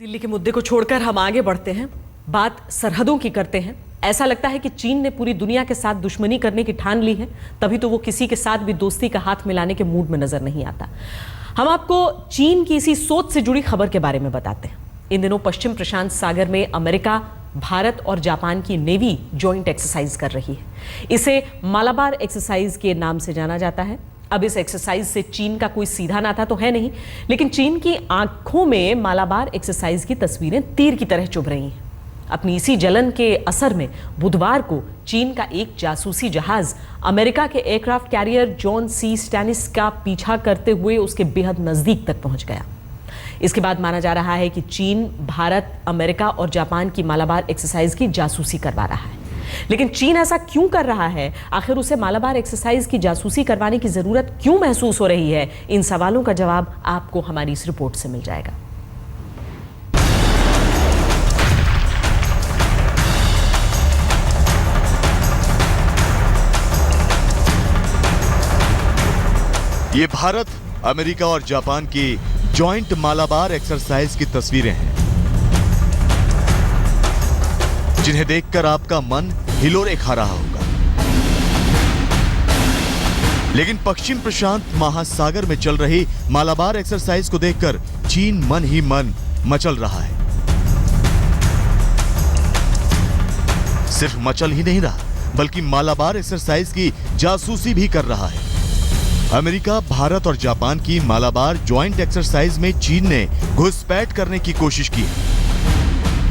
दिल्ली के मुद्दे को छोड़कर हम आगे बढ़ते हैं, बात सरहदों की करते हैं। ऐसा लगता है कि चीन ने पूरी दुनिया के साथ दुश्मनी करने की ठान ली है, तभी तो वो किसी के साथ भी दोस्ती का हाथ मिलाने के मूड में नजर नहीं आता। हम आपको चीन की इसी सोच से जुड़ी खबर के बारे में बताते हैं। इन दिनों पश्चिम प्रशांत सागर में अमेरिका, भारत और जापान की नेवी जॉइंट एक्सरसाइज कर रही है। इसे मालाबार एक्सरसाइज के नाम से जाना जाता है। अब इस एक्सरसाइज से चीन का कोई सीधा नाता तो है नहीं, लेकिन चीन की आंखों में मालाबार एक्सरसाइज की तस्वीरें तीर की तरह चुभ रही हैं। अपनी इसी जलन के असर में बुधवार को चीन का एक जासूसी जहाज अमेरिका के एयरक्राफ्ट कैरियर जॉन सी स्टैनिस का पीछा करते हुए उसके बेहद नजदीक तक पहुंच गया। इसके बाद माना जा रहा है कि चीन भारत, अमेरिका और जापान की मालाबार एक्सरसाइज की जासूसी करवा रहा है। लेकिन चीन ऐसा क्यों कर रहा है? आखिर उसे मालाबार एक्सरसाइज की जासूसी करवाने की जरूरत क्यों महसूस हो रही है? इन सवालों का जवाब आपको हमारी इस रिपोर्ट से मिल जाएगा। ये भारत, अमेरिका और जापान की जॉइंट मालाबार एक्सरसाइज की तस्वीरें हैं, जिन्हें देखकर आपका मन हिलोरे खा रहा होगा। लेकिन पश्चिम प्रशांत महासागर में चल रही मालाबार एक्सरसाइज को देखकर चीन मन ही मन मचल रहा है। सिर्फ मचल ही नहीं रहा, बल्कि मालाबार एक्सरसाइज की जासूसी भी कर रहा है। अमेरिका, भारत और जापान की मालाबार जॉइंट एक्सरसाइज में चीन ने घुसपैठ करने की कोशिश की है।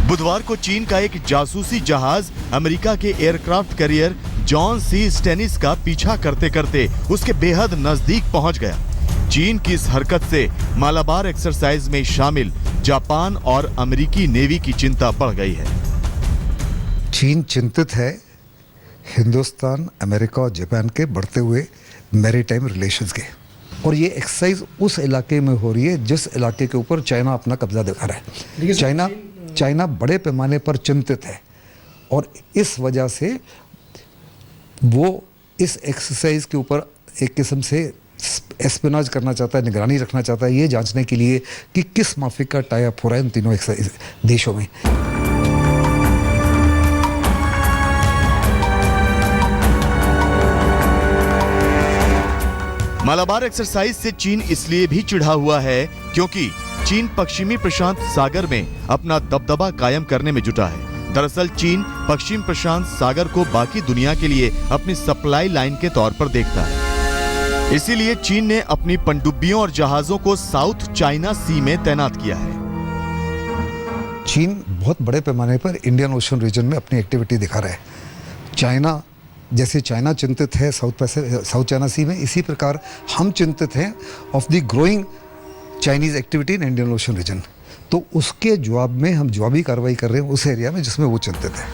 बुधवार को चीन का एक जासूसी जहाज अमेरिका के एयरक्राफ्ट कैरियर जॉन सी स्टैनिस का पीछा करते करते उसके बेहद नजदीक पहुंच गया। चीन की इस हरकत से मालाबार एक्सरसाइज में शामिल जापान और अमेरिकी नेवी की चिंता बढ़ गई है। चीन चिंतित है हिंदुस्तान, अमेरिका और जापान के बढ़ते हुए मैरीटाइम रिलेशंस के, और ये एक्सरसाइज उस इलाके में हो रही है जिस इलाके के ऊपर चाइना अपना कब्जा दिखा रहा है। चाइना बड़े पैमाने पर चिंतित है और इस वजह से वो इस एक्सरसाइज के ऊपर एक किस्म से एस्पिनाज करना चाहता है, निगरानी रखना चाहता है, ये जांचने के लिए कि किस माफिक का टाई अप हो रहा है इन तीनों देशों में। मालाबार एक्सरसाइज से चीन इसलिए भी चिढ़ा हुआ है क्योंकि चीन पश्चिमी प्रशांत सागर में अपना दबदबा कायम करने में जुटा है। दरअसल चीन पश्चिम प्रशांत सागर को बाकी दुनिया के लिए अपनी सप्लाई लाइन के तौर पर देखता है। इसीलिए चीन ने अपनी पनडुब्बियों और जहाजों को साउथ चाइना सी में तैनात किया है। चीन बहुत बड़े पैमाने पर इंडियन ओशन रीजन में अपनी एक्टिविटी दिखा रहा है। चाइना, जैसे चाइना चिंतित है साउथ चाइना सी में, इसी प्रकार हम चिंतित हैं of the growing Chinese activity in Indian Ocean region. तो उसके जवाब में हम जवाबी कार्रवाई कर रहे हैं उस एरिया में जिसमें वो चिंतित है।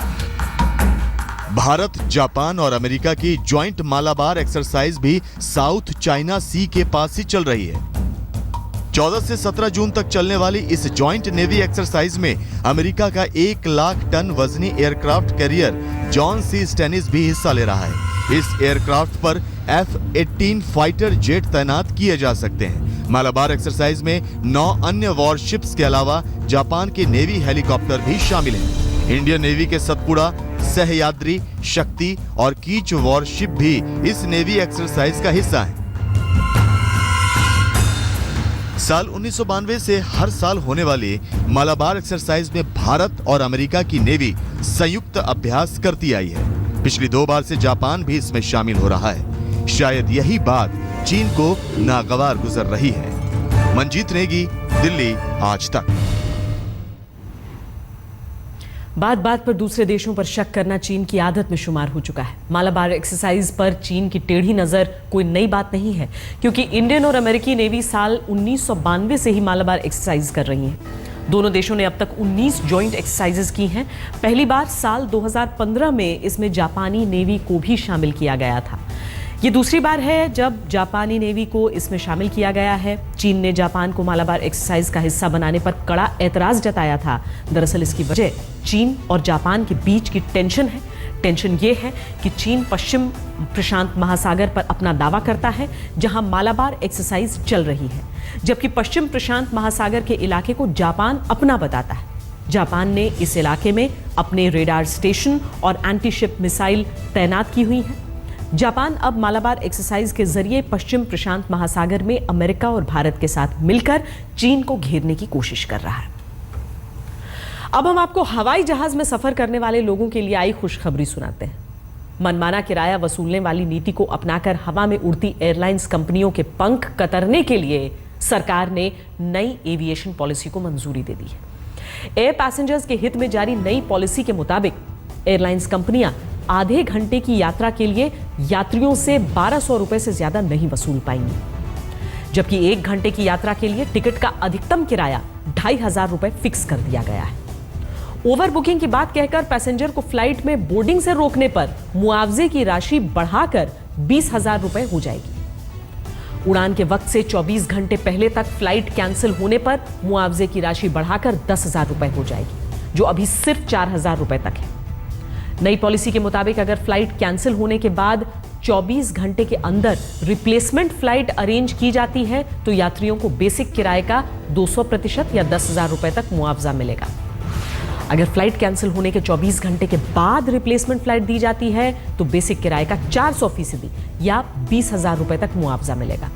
भारत, जापान और अमेरिका की जॉइंट मालाबार एक्सरसाइज भी साउथ चाइना सी के पास ही चल रही है। 14 से 17 जून तक चलने वाली इस जॉइंट नेवी एक्सरसाइज में अमेरिका का 1 लाख टन वजनी एयरक्राफ्ट कैरियर जॉन सी स्टैनिस भी हिस्सा ले रहा है। इस एयरक्राफ्ट पर F-18 फाइटर जेट तैनात किए जा सकते हैं। मालाबार एक्सरसाइज में 9 अन्य वॉरशिप्स के अलावा जापान के नेवी हेलीकॉप्टर भी शामिल हैं। इंडियन नेवी के सतपुड़ा, सहयाद्री, शक्ति और कीच वॉरशिप भी इस नेवी एक्सरसाइज का हिस्सा हैं। साल 1992 से हर साल होने वाली मालाबार एक्सरसाइज में भारत और अमेरिका की नेवी संयुक्त अभ्यास करती आई है। पिछली 2 बार से जापान भी इसमें शामिल हो रहा है। शायद यही बात चीन को नागवार गुजर रही है। मंजीत नेगी, दिल्ली आज तक। बात बात पर दूसरे देशों पर शक करना चीन की आदत में शुमार हो चुका है। मालाबार एक्सरसाइज पर चीन की टेढ़ी नजर कोई नई बात नहीं है, क्योंकि इंडियन और अमेरिकी नेवी साल 1992 से ही मालाबार एक्सरसाइज कर रही हैं। दोनों देशों ने अब तक 19 जॉइंट एक्सरसाइजेस की हैं। पहली बार साल 2015 में इसमें जापानी नेवी को भी शामिल किया गया था। ये दूसरी बार है जब जापानी नेवी को इसमें शामिल किया गया है। चीन ने जापान को मालाबार एक्सरसाइज का हिस्सा बनाने पर कड़ा एतराज जताया था। दरअसल इसकी वजह चीन और जापान के बीच की टेंशन है। टेंशन ये है कि चीन पश्चिम प्रशांत महासागर पर अपना दावा करता है, जहां मालाबार एक्सरसाइज चल रही है, जबकि पश्चिम प्रशांत महासागर के इलाके को जापान अपना बताता है। जापान ने इस इलाके में अपने रेडार स्टेशन और एंटी शिप मिसाइल तैनात की हुई है। जापान अब मालाबार एक्सरसाइज के जरिए पश्चिम प्रशांत महासागर में अमेरिका और भारत के साथ मिलकर चीन को घेरने की कोशिश कर रहा है। अब हम आपको हवाई जहाज में सफर करने वाले लोगों के लिए आई खुशखबरी सुनाते हैं। मनमाना किराया वसूलने वाली नीति को अपनाकर हवा में उड़ती एयरलाइंस कंपनियों के पंख कतरने के लिए सरकार ने नई एविएशन पॉलिसी को मंजूरी दे दी है। एयर पैसेंजर्स के हित में जारी नई पॉलिसी के मुताबिक एयरलाइंस कंपनियां आधे घंटे की यात्रा के लिए यात्रियों से 1200 रुपए से ज्यादा नहीं वसूल पाएंगी, जबकि 1 घंटे की यात्रा के लिए टिकट का अधिकतम किराया 2500 रुपए फिक्स कर दिया गया है। ओवर बुकिंग की बात कहकर पैसेंजर को फ्लाइट में बोर्डिंग से रोकने पर मुआवजे की राशि बढ़ाकर 20,000 रुपए हो जाएगी। उड़ान के वक्त से 24 घंटे पहले तक फ्लाइट कैंसिल होने पर मुआवजे की राशि बढ़ाकर 10,000 रुपए हो जाएगी, जो अभी सिर्फ 4,000 रुपए तक है। नई पॉलिसी के मुताबिक अगर फ्लाइट कैंसिल होने के बाद 24 घंटे के अंदर रिप्लेसमेंट फ्लाइट अरेंज की जाती है तो यात्रियों को बेसिक किराए का 200% या 10,000 रुपए तक मुआवजा मिलेगा। अगर फ्लाइट कैंसिल होने के 24 घंटे के बाद रिप्लेसमेंट फ्लाइट दी जाती है तो बेसिक किराए का 400% या 20,000 रुपए तक मुआवजा मिलेगा।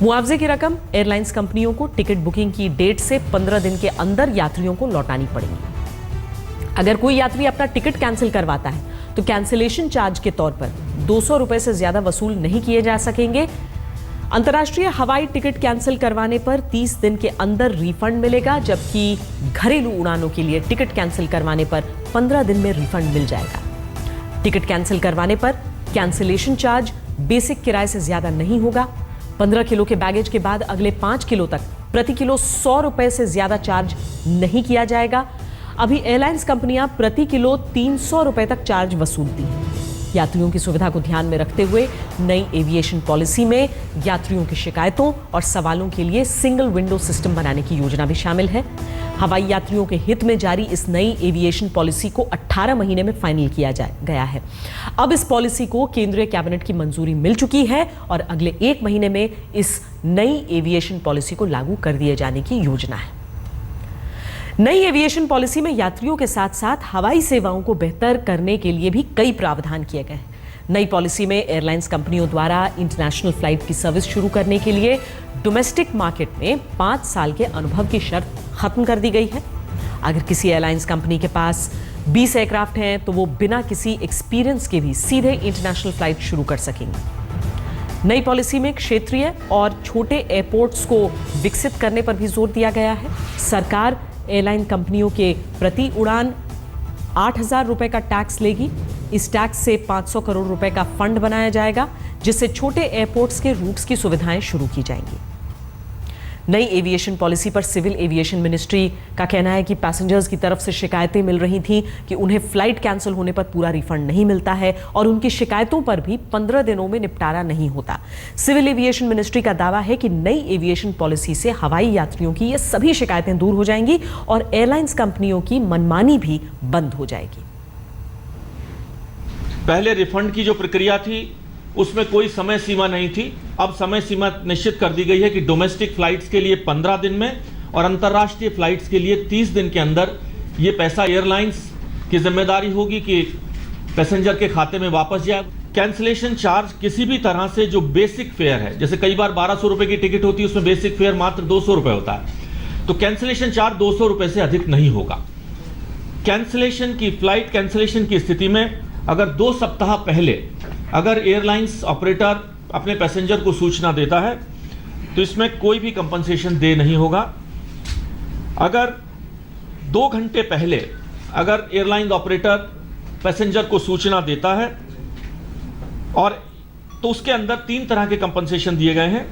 मुआवजे की रकम एयरलाइंस कंपनियों को टिकट बुकिंग की डेट से 15 दिन के अंदर यात्रियों को लौटानी पड़ेगी। अगर कोई यात्री अपना टिकट कैंसिल करवाता है तो कैंसिलेशन चार्ज के तौर पर 200 रुपए से ज्यादा वसूल नहीं किए जा सकेंगे। अंतर्राष्ट्रीय हवाई टिकट कैंसिल करवाने पर 30 दिन के अंदर रिफंड मिलेगा, जबकि घरेलू उड़ानों के लिए टिकट कैंसिल करवाने पर 15 दिन में रिफंड मिल जाएगा। टिकट कैंसिल करवाने पर कैंसिलेशन चार्ज बेसिक किराए से ज्यादा नहीं होगा। 15 किलो के बैगेज के बाद अगले 5 किलो तक प्रति किलो 100 रुपए से ज्यादा चार्ज नहीं किया जाएगा। अभी एयरलाइंस कंपनियां प्रति किलो 300 रुपए तक चार्ज वसूलती हैं। यात्रियों की सुविधा को ध्यान में रखते हुए नई एविएशन पॉलिसी में यात्रियों की शिकायतों और सवालों के लिए सिंगल विंडो सिस्टम बनाने की योजना भी शामिल है। हवाई यात्रियों के हित में जारी इस नई एविएशन पॉलिसी को 18 महीने में फाइनल किया गया है। अब इस पॉलिसी को केंद्रीय कैबिनेट की मंजूरी मिल चुकी है और अगले 1 महीने में इस नई एविएशन पॉलिसी को लागू कर दिए जाने की योजना है। नई एविएशन पॉलिसी में यात्रियों के साथ साथ हवाई सेवाओं को बेहतर करने के लिए भी कई प्रावधान किए गए हैं। नई पॉलिसी में एयरलाइंस कंपनियों द्वारा इंटरनेशनल फ्लाइट की सर्विस शुरू करने के लिए डोमेस्टिक मार्केट में 5 साल के अनुभव की शर्त खत्म कर दी गई है। अगर किसी एयरलाइंस कंपनी के पास 20 एयरक्राफ्ट हैं तो वो बिना किसी एक्सपीरियंस के भी सीधे इंटरनेशनल फ्लाइट शुरू कर सकेंगे। नई पॉलिसी में क्षेत्रीय और छोटे एयरपोर्ट्स को विकसित करने पर भी जोर दिया गया है। सरकार एयरलाइन कंपनियों के प्रति उड़ान 8,000 रुपए का टैक्स लेगी। इस टैक्स से 500 करोड़ रुपए का फंड बनाया जाएगा, जिससे छोटे एयरपोर्ट्स के रूट्स की सुविधाएं शुरू की जाएंगी। नई एविएशन पॉलिसी पर सिविल एविएशन मिनिस्ट्री का कहना है कि पैसेंजर्स की तरफ से शिकायतें मिल रही थीं कि उन्हें फ्लाइट कैंसिल होने पर पूरा रिफंड नहीं मिलता है और उनकी शिकायतों पर भी 15 दिनों में निपटारा नहीं होता। सिविल एविएशन मिनिस्ट्री का दावा है कि नई एविएशन पॉलिसी से हवाई यात्रियों की ये सभी शिकायतें दूर हो जाएंगी और एयरलाइंस कंपनियों की मनमानी भी बंद हो जाएगी। पहले रिफंड की जो प्रक्रिया थी उसमें कोई समय सीमा नहीं थी। अब समय सीमा निश्चित कर दी गई है कि डोमेस्टिक फ्लाइट्स के लिए 15 दिन में और अंतर्राष्ट्रीय फ्लाइट्स के लिए 30 दिन के अंदर ये पैसा एयरलाइंस की जिम्मेदारी होगी कि पैसेंजर के खाते में वापस जाए। कैंसिलेशन चार्ज किसी भी तरह से जो बेसिक फेयर है, जैसे कई बार 1200 रुपए की टिकट होती है, उसमें बेसिक फेयर मात्र 200 रुपए होता है, तो कैंसिलेशन चार्ज 200 रुपए से अधिक नहीं होगा। कैंसिलेशन की फ्लाइट कैंसिलेशन की स्थिति में अगर 2 सप्ताह पहले अगर एयरलाइंस ऑपरेटर अपने पैसेंजर को सूचना देता है तो इसमें कोई भी कंपनसेशन दे नहीं होगा। अगर 2 घंटे पहले अगर एयरलाइन ऑपरेटर पैसेंजर को सूचना देता है और तो उसके अंदर 3 तरह के कंपनसेशन दिए गए हैं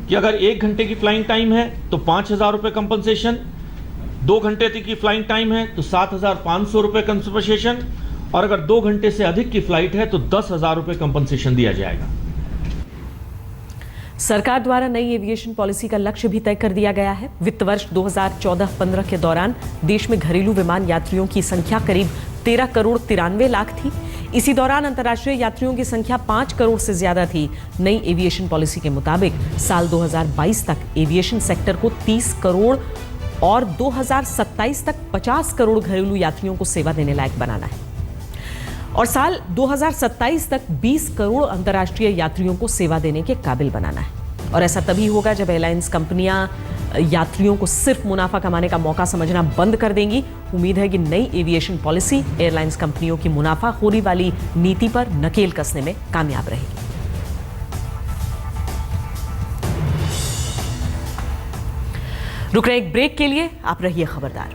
कि अगर 1 घंटे की फ्लाइंग टाइम है तो 5,000 रुपये कंपनसेशन, 2 घंटे तक की फ्लाइंग टाइम है तो 7,500 रुपये कंपनसेशन और अगर 2 घंटे से अधिक की फ्लाइट है तो 10,000 रुपये कंपनसेशन दिया जाएगा। सरकार द्वारा नई एविएशन पॉलिसी का लक्ष्य भी तय कर दिया गया है। वित्त वर्ष 2014-15 के दौरान देश में घरेलू विमान यात्रियों की संख्या करीब 13 करोड़ 93 लाख थी। इसी दौरान अंतर्राष्ट्रीय यात्रियों की संख्या 5 करोड़ से ज्यादा थी। नई एविएशन पॉलिसी के मुताबिक साल 2022 तक एविएशन सेक्टर को 30 करोड़ और 2027 तक 50 करोड़ घरेलू यात्रियों को सेवा देने लायक बनाना है और साल 2027 तक 20 करोड़ अंतर्राष्ट्रीय यात्रियों को सेवा देने के काबिल बनाना है। और ऐसा तभी होगा जब एयरलाइंस कंपनियां यात्रियों को सिर्फ मुनाफा कमाने का मौका समझना बंद कर देंगी। उम्मीद है कि नई एविएशन पॉलिसी एयरलाइंस कंपनियों की मुनाफाखोरी वाली नीति पर नकेल कसने में कामयाब रहेगी। रुक रहे एक ब्रेक के लिए, आप रहिए खबरदार।